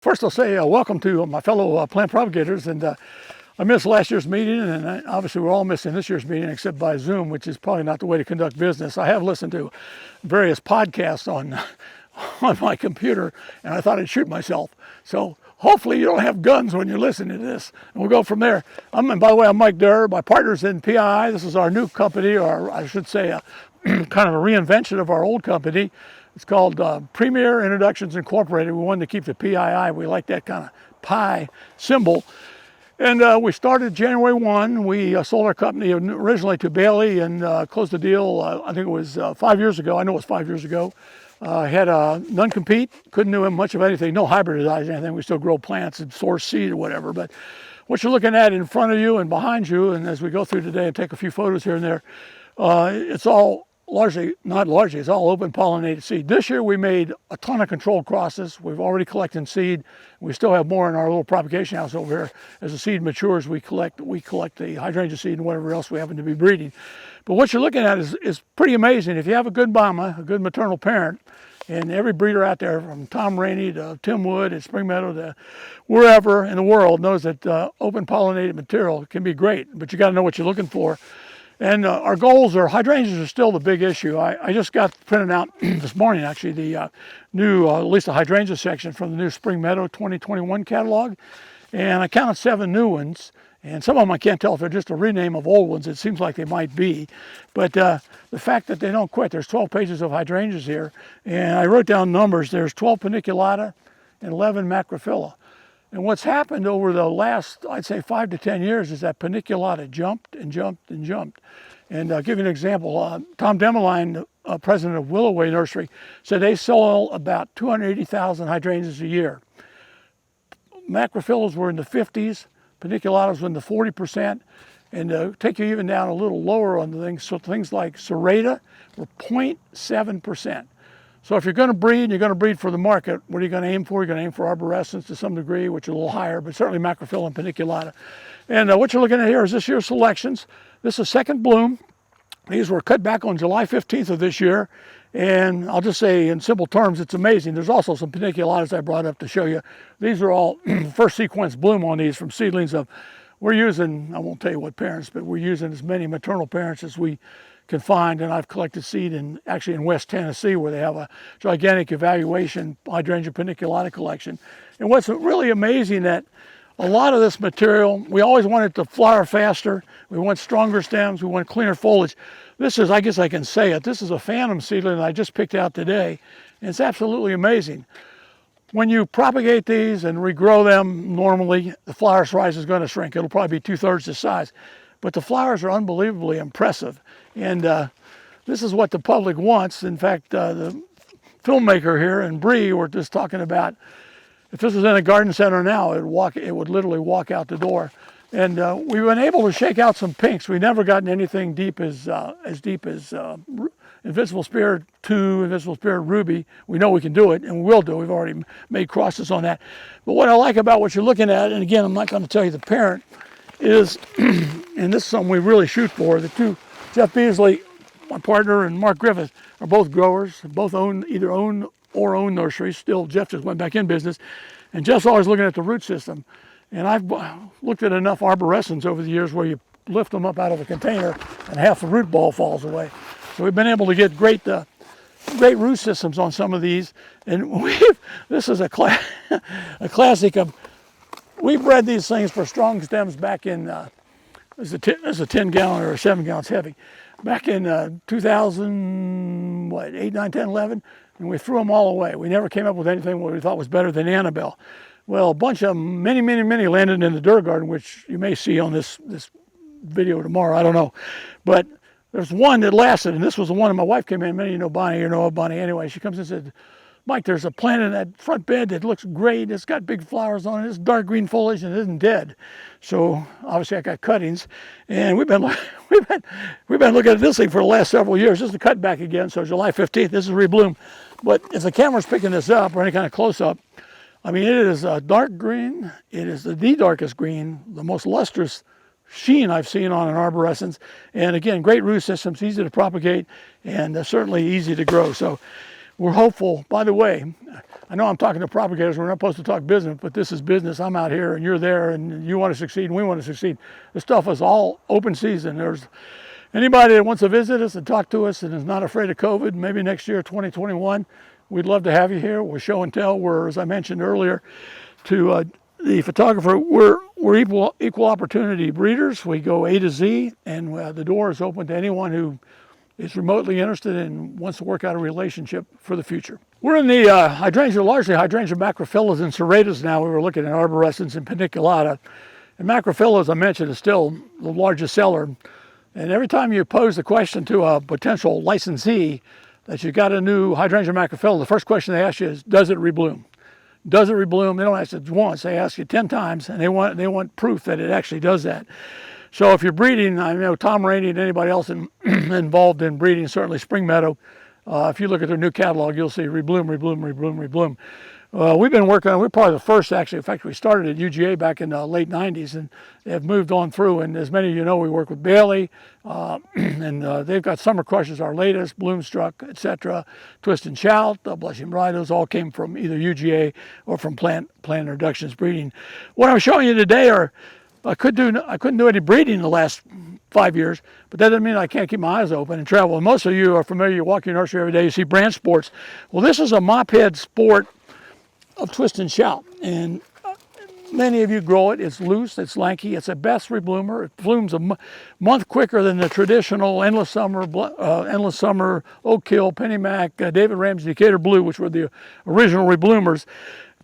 First, I'll say welcome to my fellow plant propagators, and I missed last year's meeting, and obviously we're all missing this year's meeting except by Zoom, which is probably not the way to conduct business. I have listened to various podcasts on my computer, and I thought I'd shoot myself. So hopefully you don't have guns when you're listening to this, and we'll go from there. And by the way, I'm Mike Dirr. My partner's in PII. This is our new company, or I should say kind of a reinvention of our old company. It's called Premier Introductions Incorporated. We wanted to keep the PII. We like that kind of pi symbol. And we started January 1. We sold our company originally to Bailey and closed the deal, I think it was 5 years ago. I know it was 5 years ago. Had a non-compete, couldn't do much of anything, no hybridizing anything. We still grow plants and source seed or whatever. But what you're looking at in front of you and behind you, and as we go through today and take a few photos here and there, it's all it's all open pollinated seed. This year we made a ton of controlled crosses. We've already collected seed. We still have more in our little propagation house over here. As the seed matures, we collect the hydrangea seed and whatever else we happen to be breeding. But what you're looking at is pretty amazing. If you have a good mama, a good maternal parent, and every breeder out there from Tom Rainey to Tim Wood at Spring Meadow to wherever in the world knows that open pollinated material can be great, but you got to know what you're looking for. And our goals are, hydrangeas are still the big issue. I just got printed out this morning, actually, the new, at least the hydrangea section from the new Spring Meadow 2021 catalog. And I counted 7 new ones. And some of them I can't tell if they're just a rename of old ones. It seems like they might be. But the fact that they don't quit, there's 12 pages of hydrangeas here. And I wrote down numbers. There's 12 paniculata and 11 macrophylla. And what's happened over the last, I'd say 5 to 10 years, is that paniculata jumped and jumped and jumped. And I'll give you an example. Tom Demeline, president of Willowway Nursery, said they sell about 280,000 hydrangeas a year. Macrophyllas were in the 50s, paniculatas were in the 40%, and take you even down a little lower on the things, so things like serrata were 0.7%. So if you're going to breed, and you're going to breed for the market, what are you going to aim for? You're going to aim for arborescens to some degree, which are a little higher, but certainly macrophylla and paniculata. And what you're looking at here is this year's selections. This is second bloom. These were cut back on July 15th of this year. And I'll just say in simple terms, it's amazing. There's also some paniculatas I brought up to show you. These are all first sequence bloom on these from seedlings of, we're using, I won't tell you what parents, but we're using as many maternal parents as we can find, and I've collected seed actually in West Tennessee, where they have a gigantic evaluation hydrangea paniculata collection. And what's really amazing, that a lot of this material, we always want it to flower faster. We want stronger stems. We want cleaner foliage. This is, I guess I can say it, this is a phantom seedling that I just picked out today, and it's absolutely amazing. When you propagate these and regrow them normally, the flower size is going to shrink. It'll probably be 2/3 the size. But the flowers are unbelievably impressive. And this is what the public wants. In fact, the filmmaker here and Bree were just talking about, if this was in a garden center now, it would literally walk out the door. And we've been able to shake out some pinks. We've never gotten anything deep as Invincible Spirit 2, Invincible Spirit Ruby. We know we can do it, and we will do it. We've already made crosses on that. But what I like about what you're looking at, and again, I'm not going to tell you the parent, is, and this is something we really shoot for, the two, Jeff Beasley, my partner, and Mark Griffith are both growers, both either own nurseries. Still, Jeff just went back in business, and Jeff's always looking at the root system. And I've looked at enough arborescens over the years where you lift them up out of a container and half the root ball falls away. So we've been able to get great root systems on some of these, and this is a classic of, we bred these things for strong stems back in, this is a 10 gallon or a 7 gallons heavy, back in 2008, 9, 10, 11, and we threw them all away. We never came up with anything what we thought was better than Annabelle. Well, a bunch of them, many landed in the Dirr garden, which you may see on this video tomorrow, I don't know. But there's one that lasted, and this was the one that my wife came in, many of you know Bonnie, you know Bonnie anyway. She comes and said, Mike, there's a plant in that front bed that looks great. It's got big flowers on it. It's dark green foliage and it isn't dead. So obviously I got cuttings, and we've been looking at this thing for the last several years. This is the cut back again. So July 15th, this is rebloom. But if the camera's picking this up or any kind of close up, I mean, it is a dark green. It is the darkest green, the most lustrous sheen I've seen on an arborescens. And again, great root systems, easy to propagate, and certainly easy to grow. So we're hopeful. By the way, I know I'm talking to propagators. We're not supposed to talk business, but this is business. I'm out here and you're there and you want to succeed and we want to succeed. This stuff is all open season. There's anybody that wants to visit us and talk to us and is not afraid of COVID, maybe next year, 2021, we'd love to have you here. We're show and tell. We're, as I mentioned earlier, to the photographer, we're equal opportunity breeders. We go A to Z, and the door is open to anyone who is remotely interested and wants to work out a relationship for the future. We're in the hydrangea, largely hydrangea macrophylla and serratus now. We were looking at arborescens and paniculata. And macrophylla, as I mentioned, is still the largest seller. And every time you pose the question to a potential licensee that you've got a new hydrangea macrophylla, the first question they ask you is, does it rebloom? Does it rebloom? They don't ask it once, they ask you 10 times, and they want proof that it actually does that. So if you're breeding, I know Tom Rainey and anybody else involved in breeding, certainly Spring Meadow, if you look at their new catalog, you'll see rebloom, rebloom, rebloom, rebloom. We've been working on, we're probably the first actually, in fact we started at UGA back in the late 90s and have moved on through, and as many of you know, we work with Bailey, and they've got Summer Crushes, our latest, Bloomstruck, etc., Twist and Shout, Blushing Bride, those all came from either UGA or from Plant Introductions Breeding. What I'm showing you today are, I couldn't do any breeding in the last 5 years, but that doesn't mean I can't keep my eyes open and travel. And most of you are familiar, you walk your nursery every day, you see branch sports. Well, this is a mophead sport of Twist and Shout, and many of you grow it. It's loose, it's lanky, it's a best rebloomer. It blooms a month quicker than the traditional Endless Summer, Oak Hill, Pennymac, David Ramsey, Decatur Blue, which were the original rebloomers.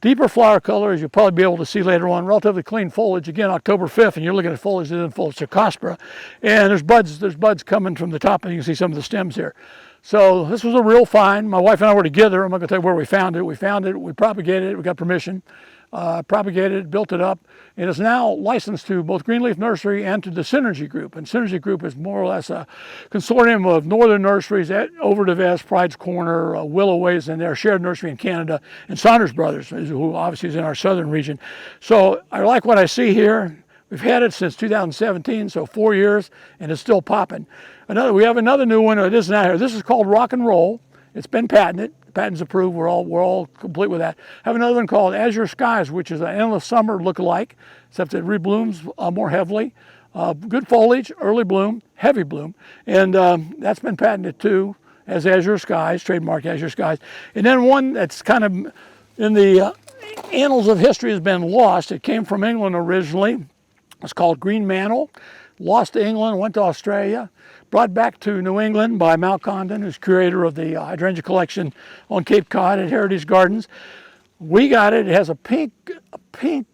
Deeper flower color, as you'll probably be able to see later on. Relatively clean foliage. Again, October 5th, and you're looking at foliage that isn't full of Cercospora. And there's buds coming from the top, and you can see some of the stems here. So this was a real find. My wife and I were together. I'm not going to tell you where we found it. We found it, we propagated it, we got permission. Propagated it, built it up, and is now licensed to both Greenleaf Nursery and to the Synergy Group. And Synergy Group is more or less a consortium of northern nurseries, Over the Vest, Pride's Corner, Willow Ways, and their shared nursery in Canada, and Saunders Brothers, who obviously is in our southern region. So I like what I see here. We've had it since 2017, so 4 years, and it's still popping. We have another new one. It isn't out here. This is called Rock and Roll. It's been patented. Patent's approved. We're all complete with that. I have another one called Azure Skies, which is an Endless Summer look-alike, except it reblooms more heavily. Good foliage, early bloom, heavy bloom, and that's been patented too as Azure Skies, trademark Azure Skies. And then one that's kind of in the annals of history has been lost. It came from England originally. It's called Green Mantle. Lost to England, went to Australia, brought back to New England by Mal Condon, who's curator of the hydrangea collection on Cape Cod at Heritage Gardens. We got it. It has a pink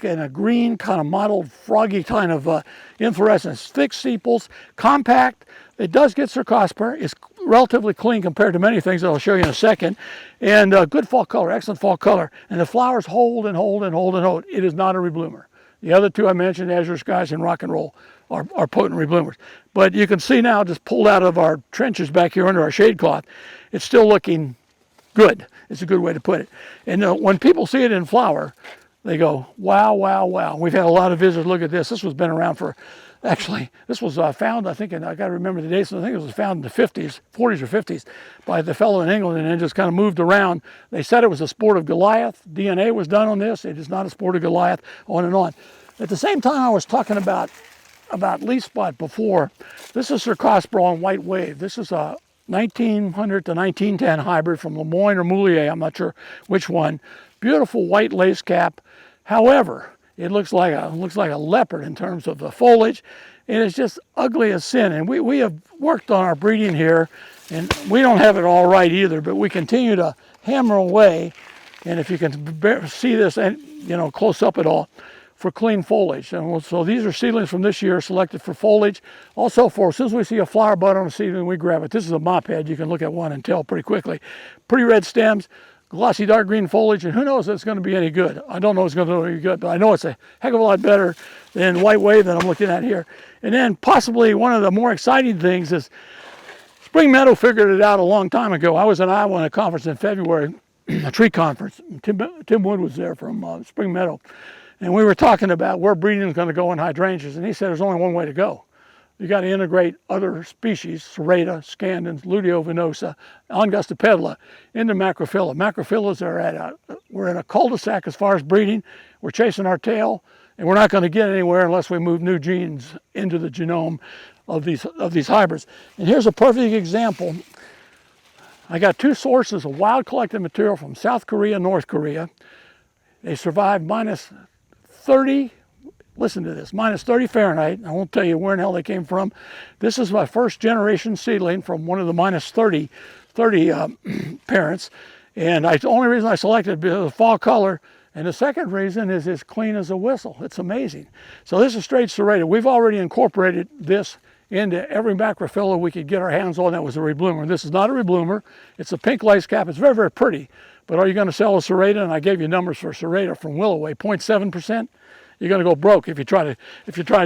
and a green kind of mottled froggy kind of inflorescence. Thick sepals, compact. It does get Cercospora. It's relatively clean compared to many things that I'll show you in a second. And good fall color, excellent fall color. And the flowers hold and hold and hold and hold. It is not a rebloomer. The other two I mentioned, Azure Skies and Rock and Roll, are potent rebloomers. But you can see now, just pulled out of our trenches back here under our shade cloth, it's still looking good. It's a good way to put it. And when people see it in flower, they go, wow, wow, wow. We've had a lot of visitors look at this. This was been around for, actually, this was found, I think, and I got to remember the dates, so I think it was found in the 50s, 40s or 50s, by the fellow in England, and then just kind of moved around. They said it was a sport of Goliath. DNA was done on this. It is not a sport of Goliath, on and on. At the same time, I was talking about leaf spot before. This is Cercospora on White Wave. This is a 1900 to 1910 hybrid from Lemoyne or Moulier, I'm not sure which one. Beautiful white lace cap. However, it looks like a leopard in terms of the foliage, and it's just ugly as sin. And we have worked on our breeding here, and we don't have it all right either, but we continue to hammer away. And if you can see this, and close up at all, for clean foliage. And so these are seedlings from this year selected for foliage. Also as soon as we see a flower bud on a seedling, we grab it. This is a mophead. You can look at one and tell pretty quickly. Pretty red stems, glossy dark green foliage, and who knows if it's going to be any good. I don't know if it's going to be any good, but I know it's a heck of a lot better than White Wave that I'm looking at here. And then possibly one of the more exciting things is Spring Meadow figured it out a long time ago. I was in Iowa at a conference in February, a tree conference. Tim Wood was there from Spring Meadow. And we were talking about where breeding is going to go in hydrangeas, and he said there's only one way to go. you got to integrate other species, serrata, scandens, luteovenosa, angustipedala, into macrophylla. Macrophyllas are we're in a cul-de-sac as far as breeding. We're chasing our tail, and we're not going to get anywhere unless we move new genes into the genome of these hybrids. And here's a perfect example. I got two sources of wild collected material from South Korea, North Korea. They survived minus 30, listen to this, minus 30 Fahrenheit. I won't tell you where in hell they came from. This is my first generation seedling from one of the minus 30 parents. And the only reason I selected it because of the fall color. And the second reason is it's clean as a whistle. It's amazing. So this is straight serrated. We've already incorporated this into every macrophylla we could get our hands on that was a rebloomer. This is not a rebloomer. It's a pink lace cap. It's very, very pretty. But are you going to sell a serrata? And I gave you numbers for serrata from Willoway, 0.7%. You're going to go broke if you try to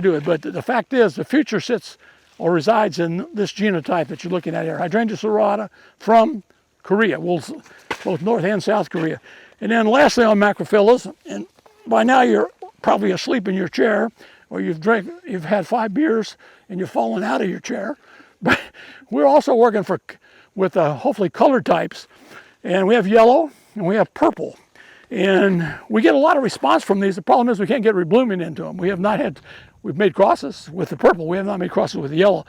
do it. But the fact is, the future sits or resides in this genotype that you're looking at here, Hydrangeas serrata from Korea, both North and South Korea. And then lastly on macrophyllas, and by now you're probably asleep in your chair, or you've had 5 beers and you've fallen out of your chair. But we're also working with hopefully color types, and we have yellow and we have purple. And we get a lot of response from these. The problem is we can't get reblooming into them. We've made crosses with the purple. We have not made crosses with the yellow.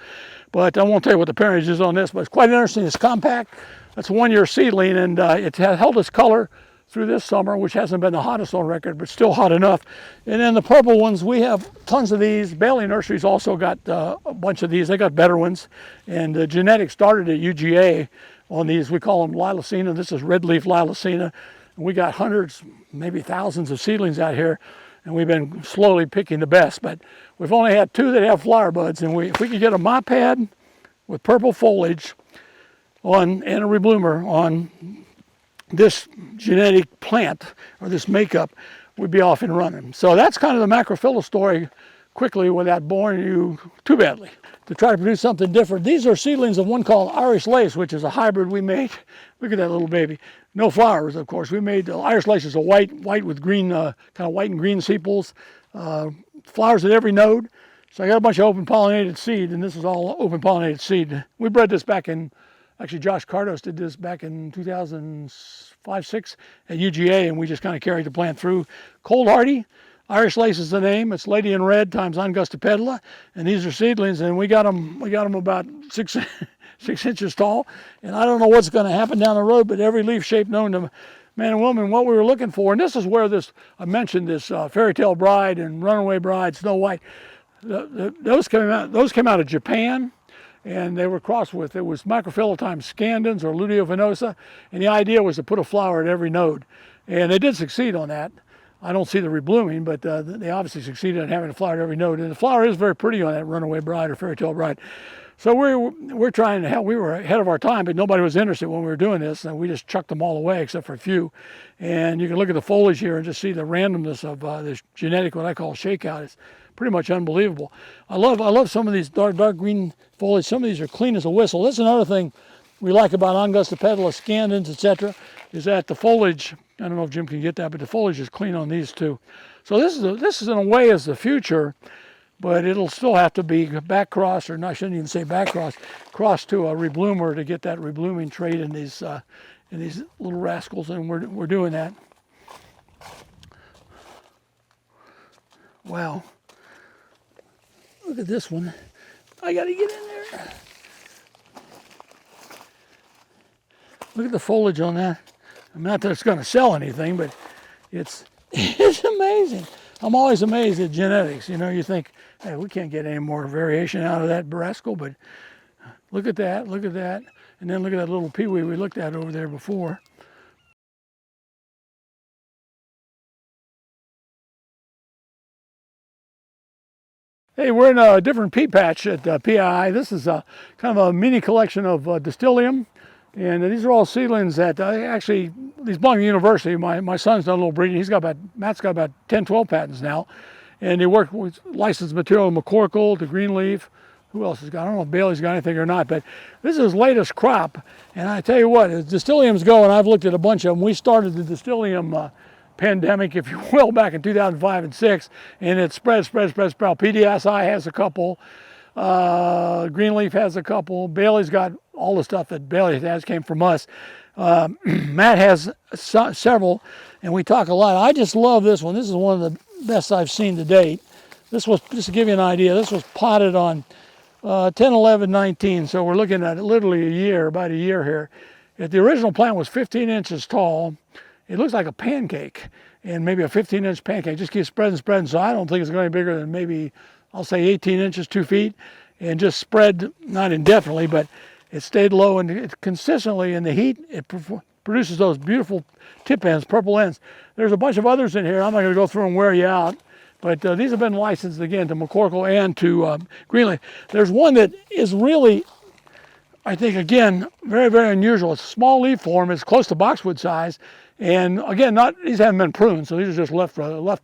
But I won't tell you what the parentage is on this, but it's quite interesting. It's compact. That's a 1-year seedling, and it has held its color through this summer, which hasn't been the hottest on record, but still hot enough. And then the purple ones, we have tons of these. Bailey Nursery's also got a bunch of these. They got better ones. And genetics started at UGA on these. We call them Lilacina. This is red leaf Lilacina. And we got hundreds, maybe thousands of seedlings out here, and we've been slowly picking the best. But we've only had 2 that have flower buds, and if we could get a mop pad with purple foliage and a rebloomer on this genetic plant or this makeup, we'd be off and running. So that's kind of the macrophylla story quickly without boring you too badly. To try to produce something different, these are seedlings of one called Irish Lace, which is a hybrid we made. Look at that little baby. No flowers, of course. We made Irish Lace is a white with green, kind of white and green sepals. Flowers at every node. So I got a bunch of open pollinated seed, and this is all open pollinated seed. We bred this back in, actually Josh Cardos did this back in 2005-06 at UGA, and we just kind of carried the plant through. Cold hardy. Irish Lace is the name. It's Lady in Red times Angustipedala, and these are seedlings, and we got them about 6 inches tall. And I don't know what's going to happen down the road, but every leaf shape known to man and woman, what we were looking for, and this is where I mentioned this Fairy Tale Bride and Runaway Bride, Snow White. Those came out of Japan, and they were crossed with, it was macrophylla times scandens or luteovenosa, and the idea was to put a flower at every node, and they did succeed on that. I don't see the reblooming, but they obviously succeeded in having a flower at every node. And the flower is very pretty on that Runaway Bride or Fairy Tale Bride. So we're trying to help. We were ahead of our time, but nobody was interested when we were doing this. And we just chucked them all away except for a few. And you can look at the foliage here and just see the randomness of this genetic, what I call shakeout. It's pretty much unbelievable. I love some of these dark green foliage. Some of these are clean as a whistle. That's another thing we like about Angustipedala, scandens, etc., is that the foliage, I don't know if Jim can get that, but the foliage is clean on these too. So this is in a way is the future, but it'll still have to be back cross, or no, I shouldn't even say back cross to a rebloomer to get that reblooming trait in these little rascals, and we're doing that. Wow. Look at this one. I got to get in there. Look at the foliage on that. Not that it's going to sell anything, but it's amazing. I'm always amazed at genetics. You know, you think, hey, we can't get any more variation out of that rascal, but look at that, and then look at that little peewee we looked at over there before. Hey, we're in a different pea patch at PII. This is kind of a mini collection of distillium. And these are all seedlings that actually, these belong to the university. My son's done a little breeding. Matt's got about 10, 12 patents now. And they work with licensed material, McCorkle, the Greenleaf. Who else has got? I don't know if Bailey's got anything or not, but this is his latest crop. And I tell you what, as distilliums go, and I've looked at a bunch of them, we started the distillium pandemic, if you will, back in 2005 and 6, and it spread. PDSI has a couple. Greenleaf has a couple. Bailey's got all the stuff that Bailey has came from us. Matt has several, and we talk a lot. I just love this one. This is one of the best I've seen to date. This was, just to give you an idea, this was potted on 10, 11, 19, so we're looking at literally a year, about a year here. If the original plant was 15 inches tall, it looks like a pancake, and maybe a 15-inch pancake. Just keeps spreading, so I don't think it's going to be bigger than maybe, I'll say 18 inches, 2 feet, and just spread, not indefinitely, but it stayed low, and it consistently in the heat, it produces those beautiful tip ends, purple ends. There's a bunch of others in here. I'm not going to go through and wear you out, but these have been licensed again to McCorkle and to Greenleaf. There's one that is really, I think, again, very, very unusual. It's a small leaf form. It's close to boxwood size. And again, these haven't been pruned, so these are just left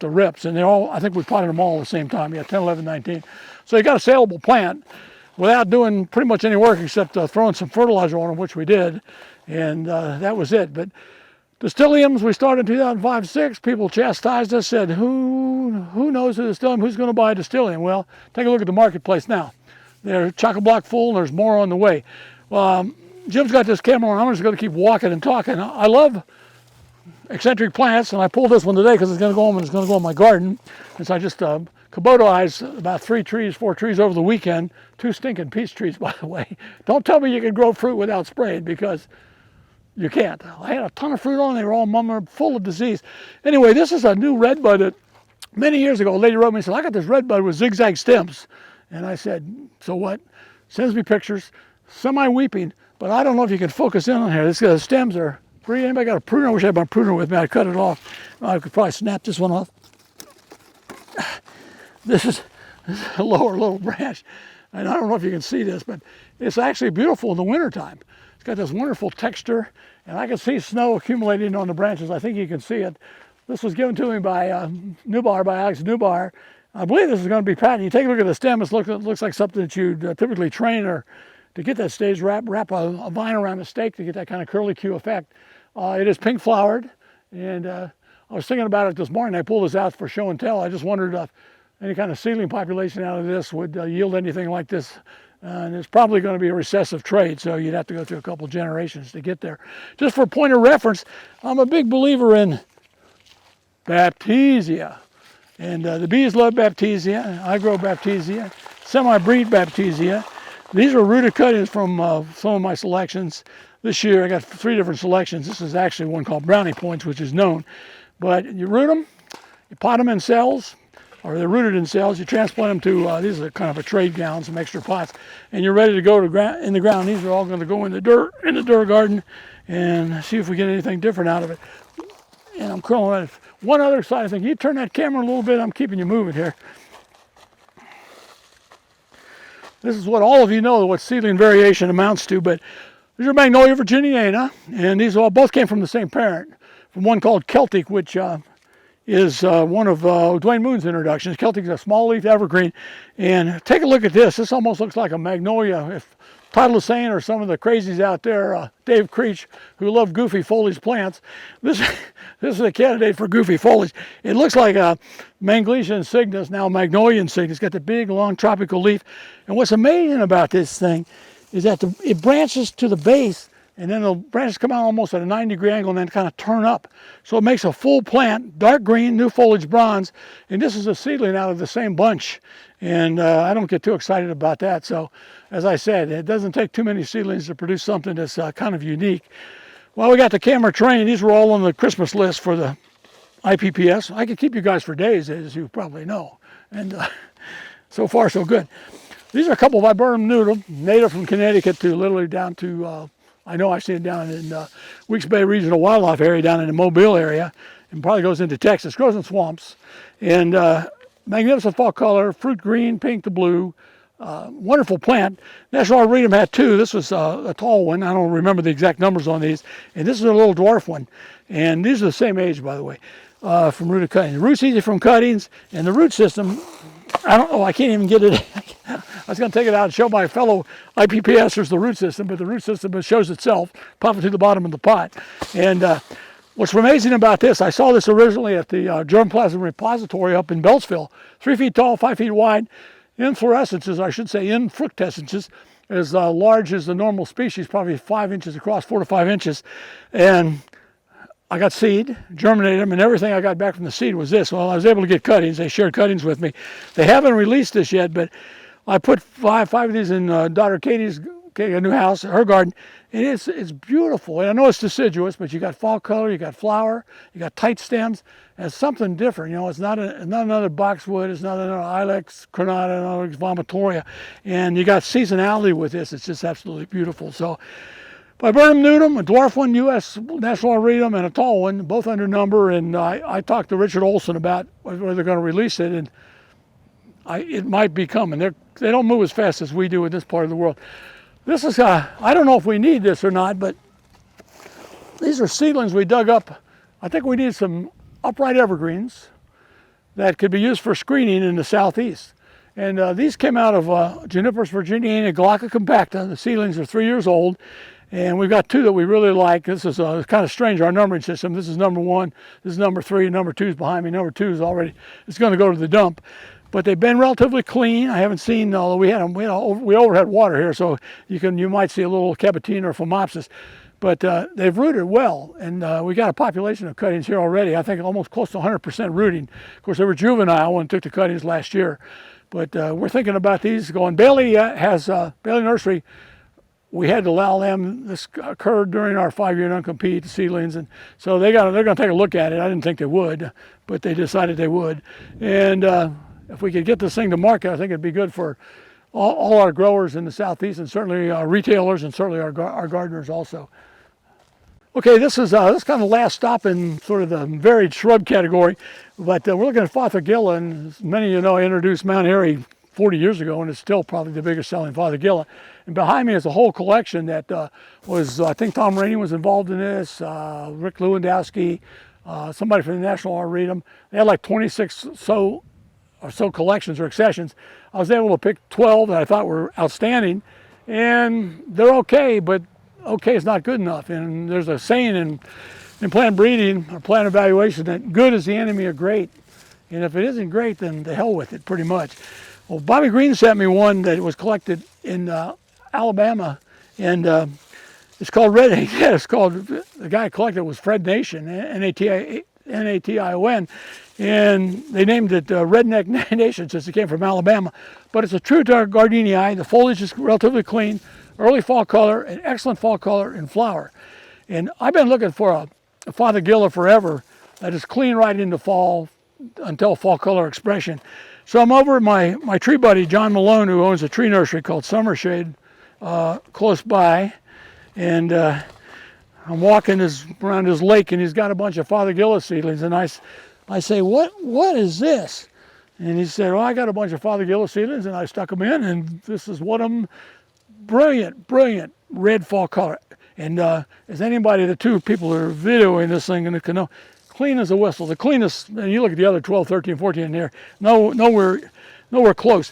to rips. And they're all, I think we potted them all at the same time. Yeah, 10, 11, 19. So you got a saleable plant without doing pretty much any work except throwing some fertilizer on them, which we did. And that was it. But distilliums, we started in 2005-06. People chastised us, said, who knows a distillium? Who's going to buy a distillium? Well, take a look at the marketplace now. They're chock-a-block full, and there's more on the way. Jim's got this camera on. I'm just going to keep walking and talking. I love eccentric plants, and I pulled this one today because it's going to go home and it's going to go in my garden. And so I just Kubotoized about 4 trees over the weekend. 2 stinking peach trees, by the way. Don't tell me you can grow fruit without spraying, because you can't. I had a ton of fruit on. They were all full of disease. Anyway, this is a new red bud that many years ago a lady wrote me and said, I got this red bud with zigzag stems. And I said, so what? Sends me pictures, semi-weeping, but I don't know if you can focus in on here. The stems are free. Anybody got a pruner? I wish I had my pruner with me. I'd cut it off. I could probably snap this one off. This is a lower little branch. And I don't know if you can see this, but it's actually beautiful in the wintertime. It's got this wonderful texture, and I can see snow accumulating on the branches. I think you can see it. This was given to me by Alex Newbar. I believe this is going to be patented. You take a look at the stem, it looks like something that you'd typically train or to get that stage, wrap a vine around a stake to get that kind of curlicue effect. It is pink flowered, and I was thinking about it this morning. I pulled this out for show and tell. I just wondered if any kind of seedling population out of this would yield anything like this. And it's probably going to be a recessive trait, so you'd have to go through a couple generations to get there. Just for a point of reference, I'm a big believer in Baptisia. And the bees love Baptisia. I grow Baptisia, semi-breed Baptisia. These are rooted cuttings from some of my selections. This year I got 3 different selections. This is actually one called Brownie Points, which is known. But you root them, you pot them in cells, or they're rooted in cells. You transplant them to, these are kind of a trade gown, some extra pots, and you're ready to go in the ground. These are all going to go in the Dirr garden, and see if we get anything different out of it. And I'm curling it. One other exciting thing, you turn that camera a little bit, I'm keeping you moving here. This is what all of you know what seedling variation amounts to, but these are Magnolia virginiana, and these all both came from the same parent, from one called Celtic, which is one of Dwayne Moon's introductions. Celtic is a small leaf evergreen, and take a look at this. This almost looks like a magnolia. If Todd Lassane or some of the crazies out there, Dave Creech, who love goofy foliage plants, this is a candidate for goofy foliage. It looks like a Manglesia insignis, now Magnolia insignis. It's got the big, long tropical leaf. And what's amazing about this thing is that it branches to the base, and then the branches come out almost at a 90-degree angle and then kind of turn up. So it makes a full plant, dark green, new foliage bronze, and this is a seedling out of the same bunch. And I don't get too excited about that. So as I said, it doesn't take too many seedlings to produce something that's kind of unique. Well, we got the camera trained. These were all on the Christmas list for the IPPS. I could keep you guys for days, as you probably know. And so far, so good. These are a couple of viburnum noodle, native from Connecticut to literally down to, I know I've seen it down in Weeks Bay Regional Wildlife Area, down in the Mobile area, and probably goes into Texas. Grows in swamps. And magnificent fall color, fruit green, pink to blue. Wonderful plant. National Arboretum had 2. This was a tall one. I don't remember the exact numbers on these. And this is a little dwarf one. And these are the same age, by the way, from rooted cuttings. The root's easy from cuttings, and the root system, I can't even get it. I was going to take it out and show my fellow IPPSers the root system, but the root system shows itself, pop it to the bottom of the pot. And what's amazing about this, I saw this originally at the germplasm repository up in Beltsville, 3 feet tall, 5 feet wide. inflorescences, I should say infructescences, as large as the normal species, probably 5 inches across, 4 to 5 inches. And I got seed, germinated them, and everything I got back from the seed was this. Well, I was able to get cuttings. They shared cuttings with me. They haven't released this yet, but I put five of these in daughter Katie's new house, her garden, and it's beautiful. And I know it's deciduous, but you got fall color, you got flower, you got tight stems, and it's something different. You know, it's not another boxwood, it's not another Ilex crenata, another vomitoria, and you got seasonality with this. It's just absolutely beautiful. So Viburnum nudum, a dwarf one, U.S. National Arboretum, and a tall one, both under number. And I talked to Richard Olson about whether they're going to release it, and it might be coming. They don't move as fast as we do in this part of the world. This is, I don't know if we need this or not, but these are seedlings we dug up. I think we need some upright evergreens that could be used for screening in the southeast. And these came out of Juniperus virginiana glauca compacta. The seedlings are 3 years old. And we've got two that we really like. This is kind of strange, our numbering system. This is number 1, this is number 3, number 2 is behind me. Number 2 is already, it's going to go to the dump. But they've been relatively clean. I haven't seen, although we overhead water here, so you might see a little cabotina or phomopsis. But they've rooted well, and we got a population of cuttings here already. I think almost close to 100% rooting. Of course, they were juvenile when I took the cuttings last year. But we're thinking about these going. Bailey Bailey Nursery. We had to allow them. This occurred during our 5-year non-compete seedlings, and so they're going to take a look at it. I didn't think they would, but they decided they would. And if we could get this thing to market, I think it'd be good for all our growers in the southeast, and certainly our retailers, and certainly our gardeners also. Okay, this is kind of the last stop in sort of the varied shrub category, but we're looking at Fothergilla, and as many of you know, I introduced Mount Airy 40 years ago, and it's still probably the biggest selling Fothergilla. And behind me is a whole collection that was, I think Tom Rainey was involved in this, Rick Lewandowski, somebody from the National Arboretum. They had like 26 so collections or accessions. I was able to pick 12 that I thought were outstanding, and they're okay, but okay is not good enough. And there's a saying in plant breeding or plant evaluation that good is the enemy of great. And if it isn't great, then the hell with it, pretty much. Well, Bobby Green sent me one that was collected in Alabama, and it's called Red. Yeah, it's called, the guy who collected it was Fred Nation, Nation, and they named it Redneck Nation since it came from Alabama. But it's a true dark gardenia. The foliage is relatively clean, early fall color, and excellent fall color and flower. And I've been looking for a Fothergilla forever that is clean right into fall until fall color expression. So I'm over at my tree buddy, John Malone, who owns a tree nursery called Summershade close by. And I'm walking around his lake, and he's got a bunch of Fothergilla seedlings. And I say, what is this? And he said, well, I got a bunch of Fothergilla seedlings, and I stuck them in, and this is one of them. Brilliant red fall color. And as anybody, the two people that are videoing this thing and can know, clean as a whistle. The cleanest, and you look at the other 12, 13, 14 in there, nowhere close.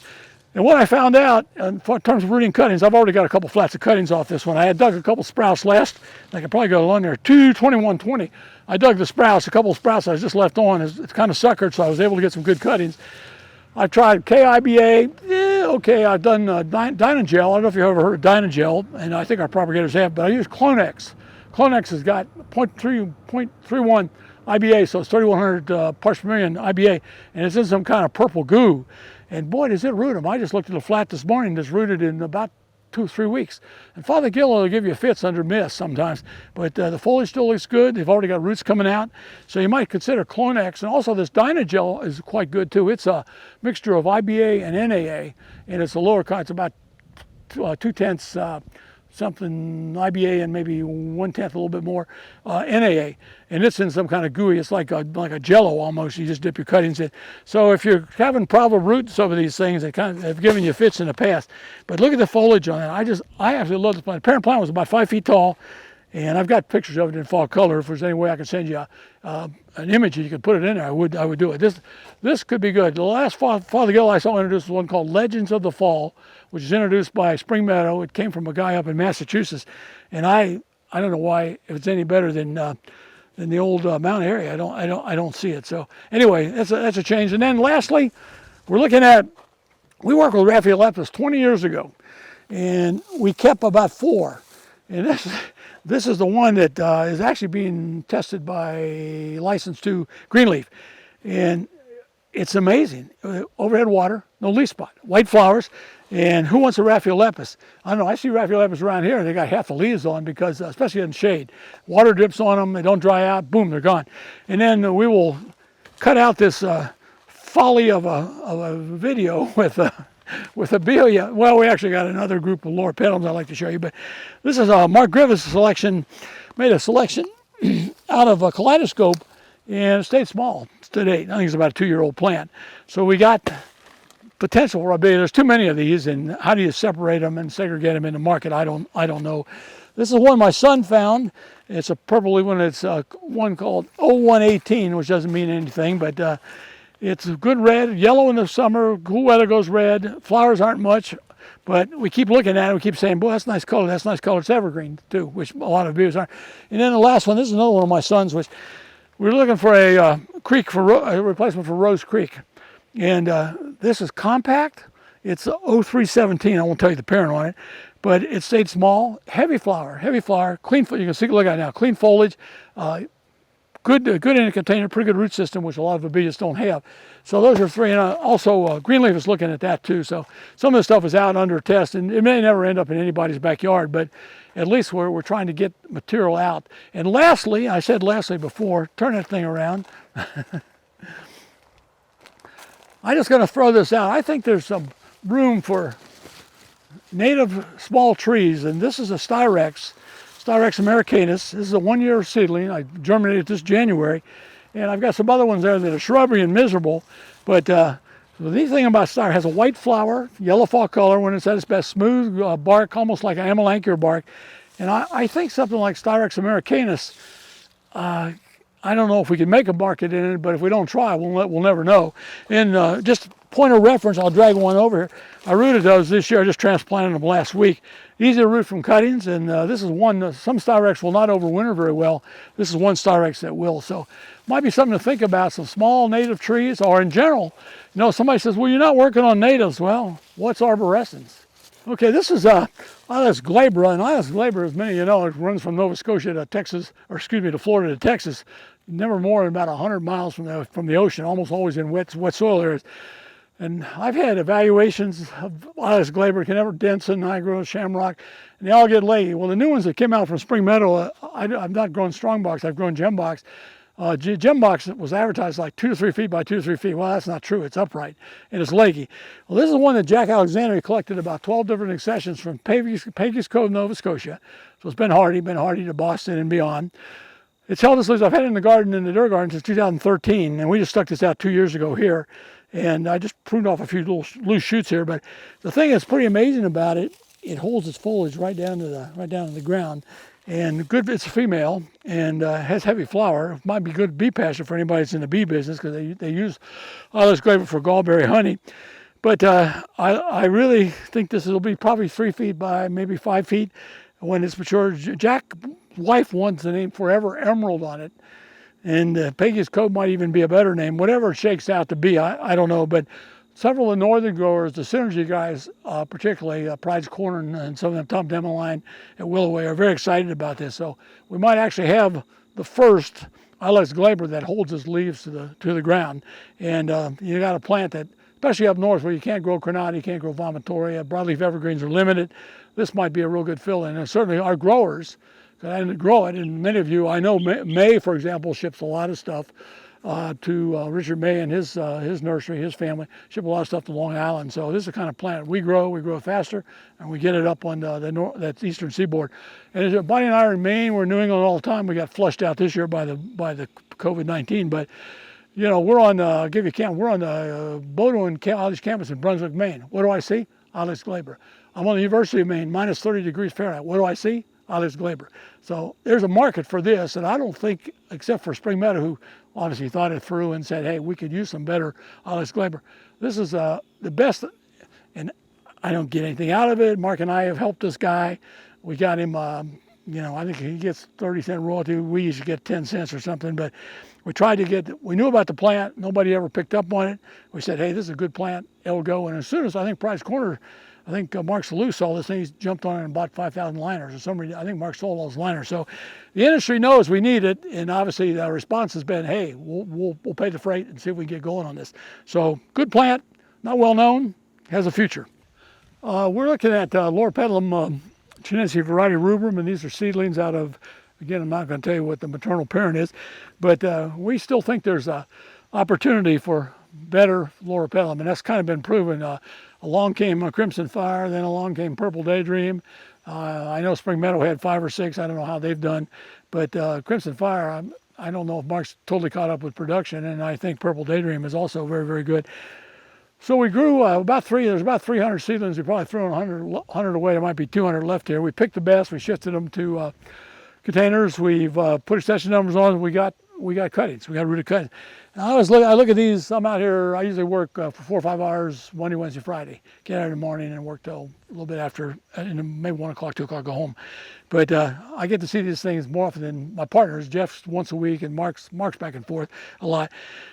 And what I found out, in terms of rooting cuttings, I've already got a couple flats of cuttings off this one. I had dug a couple sprouts last, I could probably go along there, 22120. I dug the sprouts, a couple of sprouts I just left on. It's kind of suckered, so I was able to get some good cuttings. I tried KIBA, okay, I've done Dynagel. I don't know if you've ever heard of Dynagel, and I think our propagators have, but I use Clonex. Clonex has got 0.31 IBA, so it's 3,100 parts per million IBA, and it's in some kind of purple goo. And boy, does it root them. I just looked at a flat this morning that's rooted in about 2 or 3 weeks. And Fothergilla will give you fits under mist sometimes, but the foliage still looks good. They've already got roots coming out. So you might consider Clonex. And also this Dynagel is quite good too. It's a mixture of IBA and NAA, and it's a lower kind. It's about 2/10 something IBA and maybe 1/10, a little bit more NAA, and it's in some kind of gooey. It's like a Jello almost. You just dip your cuttings in. So if you're having problem rooting some of these things, they kind of have given you fits in the past. But look at the foliage on it. I absolutely love this plant. The parent plant was about 5 feet tall, and I've got pictures of it in fall color. If there's any way I can send you an image and you could put it in there, I would do it. This could be good. The last Fothergilla I saw introduced was one called Legends of the Fall, which is introduced by Spring Meadow. It came from a guy up in Massachusetts, and I don't know why if it's any better than the old Mount Airy. I don't see it. So anyway, that's a change. And then lastly, we're looking at we worked with Raphaelepis 20 years ago, and we kept about 4. And this is the one that is actually being tested by License 2 Greenleaf. And it's amazing. Overhead water, no leaf spot, white flowers. And who wants a Raphaelepis? I don't know, I see Raphaelepis around here and they got half the leaves on because, especially in shade, water drips on them, they don't dry out, boom, they're gone. And then we will cut out this folly of a video with Abelia. Well, we actually got another group of lower petals I'd like to show you, but this is Mark Griffith's selection, made a selection out of a kaleidoscope, and it stayed small to date. I think it's about a 2-year-old plant. So we got potential for Abelia. There's too many of these, and how do you separate them and segregate them in the market? I don't know. This is one my son found. It's a purpley one. It's one called 0118, which doesn't mean anything, but it's a good red, yellow in the summer, cool weather goes red, flowers aren't much, but we keep looking at it, we keep saying, boy, that's a nice color, that's a nice color. It's evergreen too, which a lot of views aren't. And then the last one, this is another one of my sons, which we're looking for a a replacement for Rose Creek. And this is compact, it's 0317, I won't tell you the parent on it, but it stayed small, heavy flower, clean, you can see, look at it now, clean foliage, good in a container, pretty good root system, which a lot of abelias don't have. So those are 3, and also Greenleaf is looking at that too. So some of the stuff is out under test, and it may never end up in anybody's backyard, but at least we're trying to get material out. And lastly, I said lastly before, turn that thing around. I'm just going to throw this out. I think there's some room for native small trees, and this is a X Americanis. This is a 1-year seedling. I germinated this January, and I've got some other ones there that are shrubbery and miserable. But the neat thing about Styrex, has a white flower, yellow fall color when it's at its best, smooth bark, almost like an amelanchier bark. And I think something like X Americanis, I don't know if we can make a market in it, but if we don't try, we'll never know. And just point of reference, I'll drag one over here. I rooted those this year. I just transplanted them last week. Easy to root from cuttings, and this is one, some Styrex will not overwinter very well. This is one Styrex that will. So might be something to think about, some small native trees, or in general, you know, somebody says, well, you're not working on natives. Well, what's arborescens? Okay, this is Ilex glabra, and Ilex glabra, as many of you know, it runs from Nova Scotia to Texas, or excuse me, to Florida to Texas, never more than about 100 miles from the ocean, almost always in wet soil areas. And I've had evaluations of Ilex glabra, Denson, Nigro, Shamrock, and they all get leggy. Well, the new ones that came out from Spring Meadow, I've not grown Strongbox, I've grown Gembox. Gembox was advertised like 2 to 3 feet by 2 to 3 feet. Well, that's not true. It's upright and it's leggy. Well, this is one that Jack Alexander collected about 12 different accessions from Peggy's Cove, Nova Scotia. So it's been hardy to Boston and beyond. It's held its leaves. I've had it in the garden, in the Dirr garden, since 2013, and we just stuck this out 2 years ago here. And I just pruned off a few little loose shoots here. But the thing that's pretty amazing about it, it holds its foliage right down to the ground. And good, it's a female and has heavy flower. Might be good bee pasture for anybody that's in the bee business, because they use Ilex glabra for gallberry honey. But I really think this will be probably 3 feet by maybe 5 feet when it's mature. Jack's wife wants the name Forever Emerald on it. And Peggy's Cove might even be a better name. Whatever it shakes out to be, I don't know. But several of the northern growers, the Synergy guys, particularly Pride's Corner and some of them, Tom Demeline at Willoway, are very excited about this. So we might actually have the first Ilex glabra that holds its leaves to the ground. And you got a plant that, especially up north where you can't grow Crenata, you can't grow Vomitoria, broadleaf evergreens are limited. This might be a real good fill-in. And certainly our growers, because I didn't grow it, and many of you, I know May, for example, ships a lot of stuff to Richard May and his nursery, his family, ship a lot of stuff to Long Island. So this is the kind of plant we grow faster, and we get it up on that eastern seaboard. And Bonnie and I are in Maine, we're in New England all the time. We got flushed out this year by the COVID-19, but you know, we're on, give you a count, we're on the Bowdoin College campus in Brunswick, Maine. What do I see? Ilex glabra. I'm on the University of Maine, minus 30 degrees Fahrenheit. What do I see? Ilex glabra. So there's a market for this, and I don't think, except for Spring Meadow, who obviously thought it through and said, hey, we could use some better Ilex glabra. This is the best, and I don't get anything out of it. Mark and I have helped this guy. We got him, you know, I think he gets 30-cent royalty. We usually get 10 cents or something, but We tried to get, we knew about the plant, nobody ever picked up on it. We said, hey, this is a good plant, it'll go. And as soon as I think Price Corner, I think Mark Salou saw this thing, he jumped on it and bought 5,000 liners. For some reason, I think Mark sold all those liners. So the industry knows we need it, and obviously the response has been, hey, we'll pay the freight and see if we can get going on this. So good plant, not well known, has a future. We're looking at Loropetalum chinense variety rubrum, and these are seedlings out of, again, I'm not going to tell you what the maternal parent is, but we still think there's a opportunity for better Loropetalum, and that's kind of been proven. Along came Crimson Fire, then along came Purple Daydream. I know Spring Meadow had 5 or 6. I don't know how they've done, but Crimson Fire, I don't know if Mark's totally caught up with production, and I think Purple Daydream is also very, very good. So we grew there's about 300 seedlings. We probably threw 100 away. There might be 200 left here. We picked the best. We shifted them to containers. We've put extension numbers on. We got cuttings. We got rooted cuttings. And I look at these. I'm out here. I usually work for 4 or 5 hours Monday, Wednesday, Friday. Get out in the morning and work till a little bit after, maybe 1 o'clock, 2 o'clock, go home. But I get to see these things more often than my partners. Jeff's once a week, and Mark's back and forth a lot.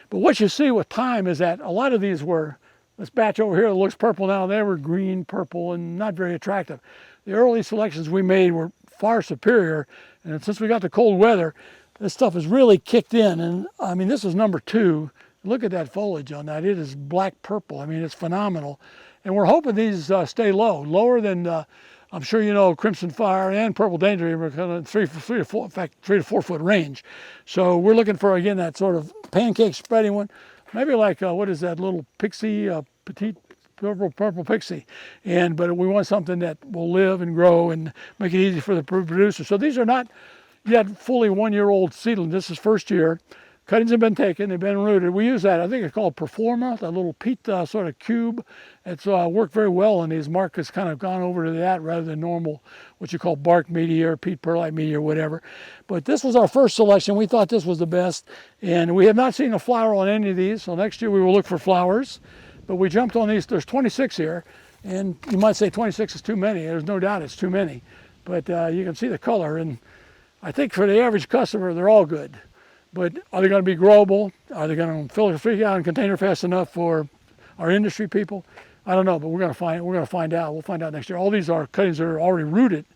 But what you see with time is that a lot of these were, this batch over here that looks purple now, they were green, purple, and not very attractive. The early selections we made were far superior, and since we got the cold weather, this stuff has really kicked in. And I mean, this is number 2. Look at that foliage on that. It is black purple. I mean, it's phenomenal. And we're hoping these stay lower than, I'm sure you know, Crimson Fire and Purple Daydream are kind of 3 to 4, in fact, 3 to 4 foot range. So we're looking for, again, that sort of pancake spreading one. Maybe like, what is that little pixie, petite purple pixie. But we want something that will live and grow and make it easy for the producer. So these are not yet fully 1-year-old seedlings. This is first year. Cuttings have been taken, they've been rooted. We use that, I think it's called Performa, that little peat sort of cube. It's worked very well in these. Mark has kind of gone over to that rather than normal, what you call bark media or peat perlite media or whatever. But this was our first selection. We thought this was the best. And we have not seen a flower on any of these, so next year we will look for flowers. But we jumped on these, there's 26 here. And you might say 26 is too many. There's no doubt it's too many. But you can see the color, and I think for the average customer, they're all good. But are they going to be growable? Are they going to fill a 3-gallon container fast enough for our industry people? I don't know, but we're going to find out. We'll find out next year. All these are cuttings that are already rooted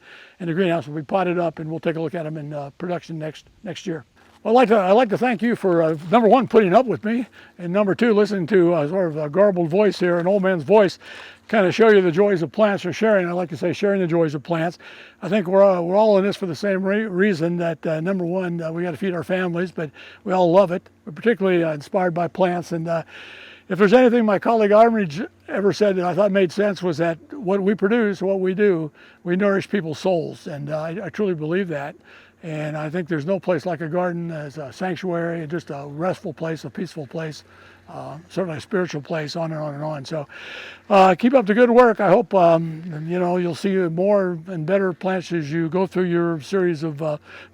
in the greenhouse. We'll be potted up, and we'll take a look at them in production next year. Well, I'd like to thank you for number 1, putting up with me, and number 2, listening to sort of a garbled voice here, an old man's voice, kind of show you the joys of plants, or sharing. I like to say sharing the joys of plants. I think we're all in this for the same reason, that number 1, we got to feed our families, but we all love it. We're particularly inspired by plants. And if there's anything my colleague Armitage ever said that I thought made sense, was that what we produce, what we do, we nourish people's souls, and I truly believe that. And I think there's no place like a garden as a sanctuary, just a restful place, a peaceful place, certainly a spiritual place, on and on and on. So keep up the good work. I hope you'll see more and better plants as you go through your series of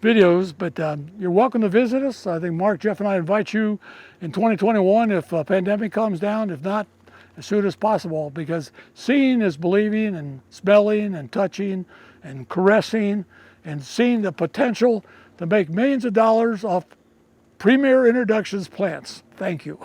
videos. But you're welcome to visit us. I think Mark, Jeff, and I invite you in 2021 if a pandemic comes down. If not, as soon as possible, because seeing is believing, and smelling and touching and caressing, and seeing the potential to make millions of dollars off premier introductions plants. Thank you.